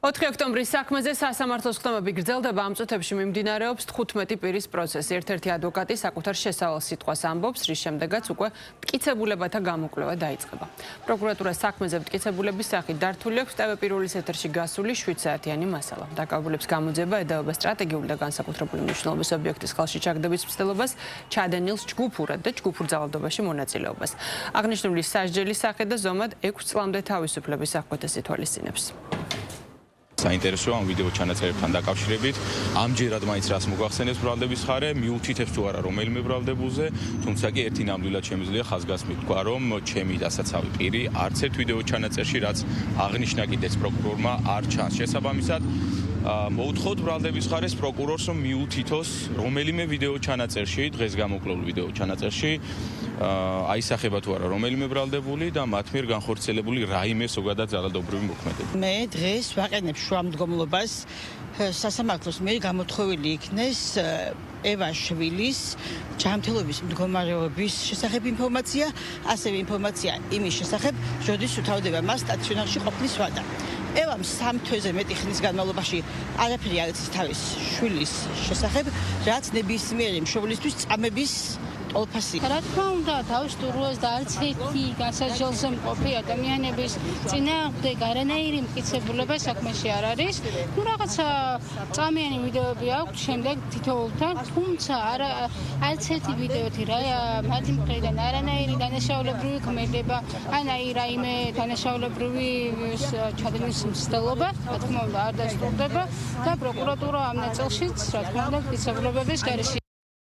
4 ოქტომბრის საქმეზე სასამართლოს ხდომები გრძელდება. ამ წუთებში მიმდინარეობს 15 პირის პროცესი. ერთ-ერთი ადვოკატი საკუთარ შესავალ სიტყვას ამბობს, რის შემდეგაც უკვე მტკიცებულებათა გამოკვლევა დაიწყება. პროკურატურა საქმეზე მტკიცებულების სახით დართული აქვს TV პირველის ეთერში გასული 7 საათიანი მასალა. დაკავებულებს გამოძიება ედაობა სტრატეგიული და განსაკუთრებული მნიშვნელობის ობიექტის ხელში ჩაგდების მცდელობას, ჩადენილს ჯგუფურად და ჯგუფურ ძალადობაში მონაწილეობას. აღნიშნული სასჯელის სახე და ზომად 6 წლამდე თავისუფლების აღკვეთას ითვალისწინებს. საინტერესოა ამ ვიდეო ჩანაწერებთან დაკავშირებით. ამჯერად მაინც რას მოგახსენებს ბრალდების ხარე, მიუთითებს თუ არა რომელიმე ბრალდებულზე, თუმცა კი ერთი ნამდვილად შემიძლია ხაზგასმით თქვა, რომ ჩემი დასაცავი პირი არც ერთ ვიდეო ჩანაწერში, რაც აღნიშნა კიდეც პროკურორმა, არ ჩანს. შესაბამისად, მოუთხოვთ ბრალდების ხარეს პროკურორს, რომ მიუთითოს რომელიმე ვიდეო ჩანაწერში, დღეს გამოკვლეულ ვიდეო ჩანაწერში, აისახება თუ არა რომელიმე ბრალდებული და მათ მიერ განხორციელებული რაიმე ზოგადად ძალადობრივი მოქმედება. მე დღეს ვაყენებ შუამდგომლობას სასამართლოს მიერ გამოთხოვილი იქნეს ევა შვილის ჯანმრთელობის მდგომარეობის შესახებ ინფორმაცია, ასევე ინფორმაცია იმის შესახებ, როდის უთავდება მას სტაციონარში ყოფნის ვადა. ევამ 3 თვეზე მეტი ხნის განმავლობაში არაფერი არ იცის თავის შვილის შესახებ, რაც ნებისმიერი მშობლისთვის წამების ტოლფასი. რა თქმა უნდა, თავის ტურუას და არც ერთი განსაჯელზე მყოფი ადამიანების წინააღმდეგ არანაირი მტკიცებულება საქმეში არ არის. ნუ რაღაცა წამიანი ვიდეოები აქვს შემდეგ თითოეულთან, თუმცა არც ერთი ვიდეოთი მათი მხრიდან არანაირი დანაშაულებრივი ქმედება, რაიმე დანაშაულებრივი ჩადენის მცდელობა, რა თქმა უნდა, არ დასტურდება და პროკურატურა ამ ნაწილშიც, რა თქმა უნდა, მტკიცებულებების გარეშე